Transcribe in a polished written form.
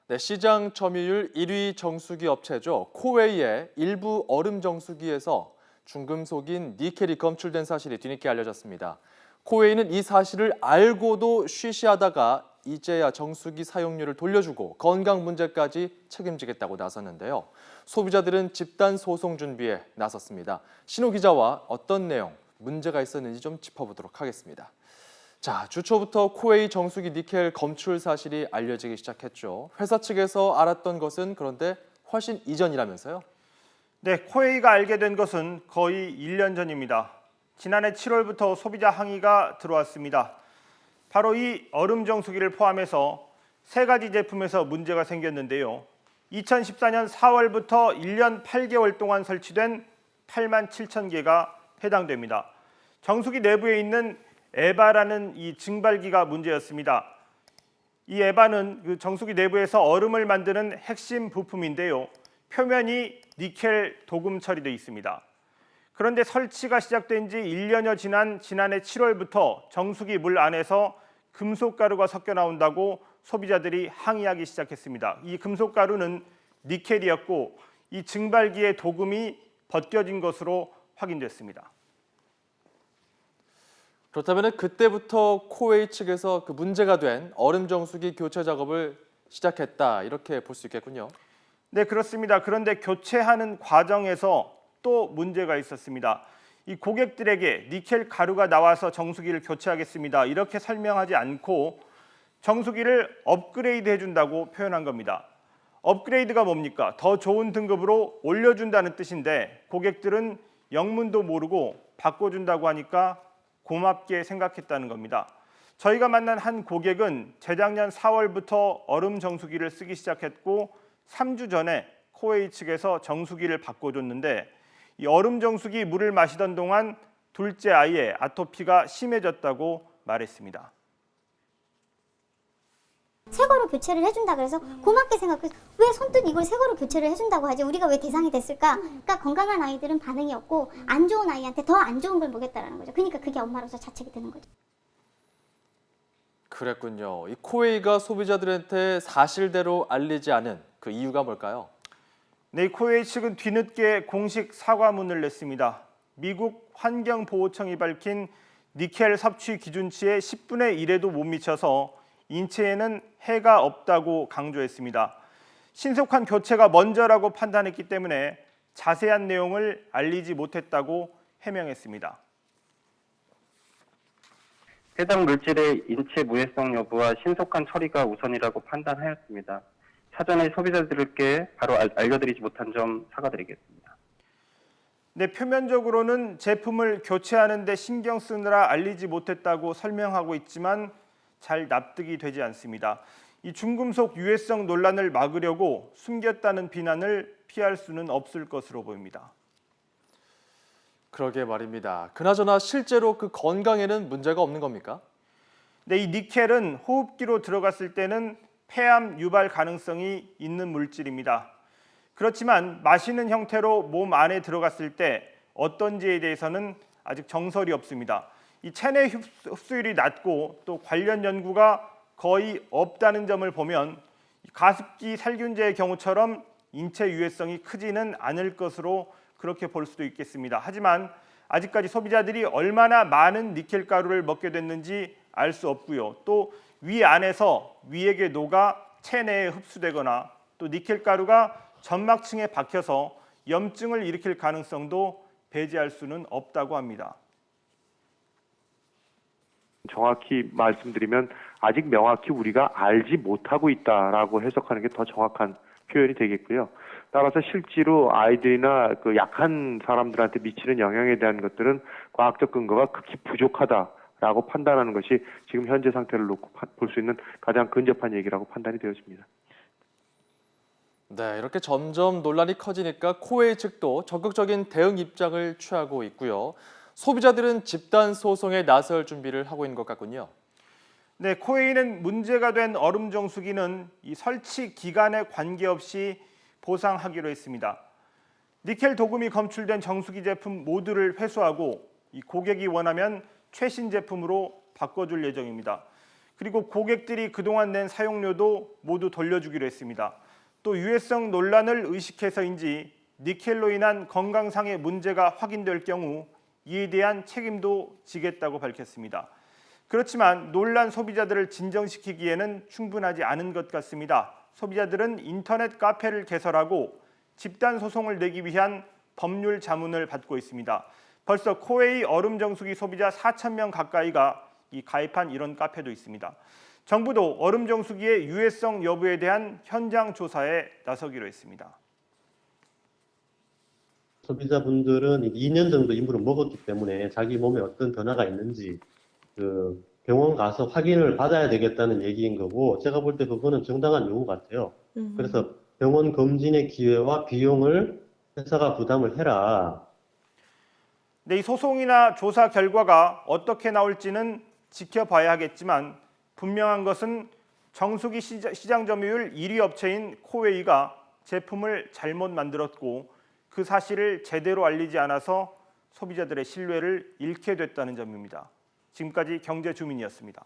네, 시장 점유율 1위 정수기 업체죠. 코웨이의 일부 얼음 정수기에서 중금속인 니켈이 검출된 사실이 뒤늦게 알려졌습니다. 코웨이는 이 사실을 알고도 쉬쉬하다가 이제야 정수기 사용료를 돌려주고 건강 문제까지 책임지겠다고 나섰는데요. 소비자들은 집단 소송 준비에 나섰습니다. 신호 기자와 어떤 내용, 문제가 있었는지 좀 짚어보도록 하겠습니다. 자, 주 초부터 코웨이 정수기 니켈 검출 사실이 알려지기 시작했죠. 회사 측에서 알았던 것은 그런데 훨씬 이전이라면서요? 네, 코웨이가 알게 된 것은 거의 1년 전입니다. 지난해 7월부터 소비자 항의가 들어왔습니다. 바로 이 얼음 정수기를 포함해서 세 가지 제품에서 문제가 생겼는데요. 2014년 4월부터 1년 8개월 동안 설치된 8만 7천 개가 해당됩니다. 정수기 내부에 있는 에바라는 이 증발기가 문제였습니다. 이 에바는 그 정수기 내부에서 얼음을 만드는 핵심 부품인데요. 표면이 니켈 도금 처리되어 있습니다. 그런데 설치가 시작된 지 1년여 지난 지난해 7월부터 정수기 물 안에서 금속가루가 섞여 나온다고 소비자들이 항의하기 시작했습니다. 이 금속가루는 니켈이었고 이 증발기의 도금이 벗겨진 것으로 확인됐습니다. 그렇다면 그때부터 코웨이 측에서 그 문제가 된 얼음 정수기 교체 작업을 시작했다 이렇게 볼 수 있겠군요. 네, 그렇습니다. 그런데 교체하는 과정에서 또 문제가 있었습니다. 이 고객들에게 니켈 가루가 나와서 정수기를 교체하겠습니다. 이렇게 설명하지 않고 정수기를 업그레이드 해준다고 표현한 겁니다. 업그레이드가 뭡니까? 더 좋은 등급으로 올려준다는 뜻인데 고객들은 영문도 모르고 바꿔준다고 하니까 고맙게 생각했다는 겁니다. 저희가 만난 한 고객은 재작년 4월부터 얼음 정수기를 쓰기 시작했고 3주 전에 코웨이 측에서 정수기를 바꿔줬는데 이 얼음 정수기 물을 마시던 동안 둘째 아이의 아토피가 심해졌다고 말했습니다. 새 거로 교체를 해준다 그래서 고맙게 생각해서 왜 선뜻 이걸 새 거로 교체를 해준다고 하지? 우리가 왜 대상이 됐을까? 그러니까 건강한 아이들은 반응이 없고 안 좋은 아이한테 더 안 좋은 걸 먹였다라는 거죠. 그러니까 그게 엄마로서 자책이 되는 거죠. 그랬군요. 이 코웨이가 소비자들한테 사실대로 알리지 않은 그 이유가 뭘까요? 네, 코웨이 측은 뒤늦게 공식 사과문을 냈습니다. 미국 환경보호청이 밝힌 니켈 섭취 기준치의 10분의 1에도 못 미쳐서 인체에는 해가 없다고 강조했습니다. 신속한 교체가 먼저라고 판단했기 때문에 자세한 내용을 알리지 못했다고 해명했습니다. 해당 물질의 인체 무해성 여부와 신속한 처리가 우선이라고 판단하였습니다. 사전에 소비자들께 바로 알려드리지 못한 점 사과드리겠습니다. 네, 표면적으로는 제품을 교체하는 데 신경 쓰느라 알리지 못했다고 설명하고 있지만 잘 납득이 되지 않습니다. 이 중금속 유해성 논란을 막으려고 숨겼다는 비난을 피할 수는 없을 것으로 보입니다. 그러게 말입니다. 그나저나 실제로 그 건강에는 문제가 없는 겁니까? 네, 이 니켈은 호흡기로 들어갔을 때는 폐암 유발 가능성이 있는 물질입니다. 그렇지만 마시는 형태로 몸 안에 들어갔을 때 어떤지에 대해서는 아직 정설이 없습니다. 이 체내 흡수율이 낮고 또 관련 연구가 거의 없다는 점을 보면 가습기 살균제의 경우처럼 인체 유해성이 크지는 않을 것으로 그렇게 볼 수도 있겠습니다. 하지만 아직까지 소비자들이 얼마나 많은 니켈 가루를 먹게 됐는지 알 수 없고요. 또 위 안에서 위액에 녹아 체내에 흡수되거나 또 니켈 가루가 점막층에 박혀서 염증을 일으킬 가능성도 배제할 수는 없다고 합니다. 정확히 말씀드리면 아직 명확히 우리가 알지 못하고 있다라고 해석하는 게 더 정확한 표현이 되겠고요. 따라서 실제로 아이들이나 그 약한 사람들한테 미치는 영향에 대한 것들은 과학적 근거가 극히 부족하다라고 판단하는 것이 지금 현재 상태를 놓고 볼 수 있는 가장 근접한 얘기라고 판단이 되어집니다. 네, 이렇게 점점 논란이 커지니까 코웨이 측도 적극적인 대응 입장을 취하고 있고요. 소비자들은 집단 소송에 나설 준비를 하고 있는 것 같군요. 네, 코웨이는 문제가 된 얼음 정수기는 이 설치 기간에 관계없이 보상하기로 했습니다. 니켈 도금이 검출된 정수기 제품 모두를 회수하고 이 고객이 원하면 최신 제품으로 바꿔줄 예정입니다. 그리고 고객들이 그동안 낸 사용료도 모두 돌려주기로 했습니다. 또 유해성 논란을 의식해서인지 니켈로 인한 건강상의 문제가 확인될 경우 이에 대한 책임도 지겠다고 밝혔습니다. 그렇지만 논란 소비자들을 진정시키기에는 충분하지 않은 것 같습니다. 소비자들은 인터넷 카페를 개설하고 집단 소송을 내기 위한 법률 자문을 받고 있습니다. 벌써 코웨이 얼음 정수기 소비자 4,000명 가까이가 가입한 이런 카페도 있습니다. 정부도 얼음 정수기의 유해성 여부에 대한 현장 조사에 나서기로 했습니다. 소비자분들은 2년 정도 임무를 먹었기 때문에 자기 몸에 어떤 변화가 있는지 그 병원 가서 확인을 받아야 되겠다는 얘기인 거고, 제가 볼 때 그거는 정당한 요구 같아요. 그래서 병원 검진의 기회와 비용을 회사가 부담을 해라. 네, 이 소송이나 조사 결과가 어떻게 나올지는 지켜봐야 하겠지만 분명한 것은 정수기 시장 점유율 1위 업체인 코웨이가 제품을 잘못 만들었고 그 사실을 제대로 알리지 않아서 소비자들의 신뢰를 잃게 됐다는 점입니다. 지금까지 경제주민이었습니다.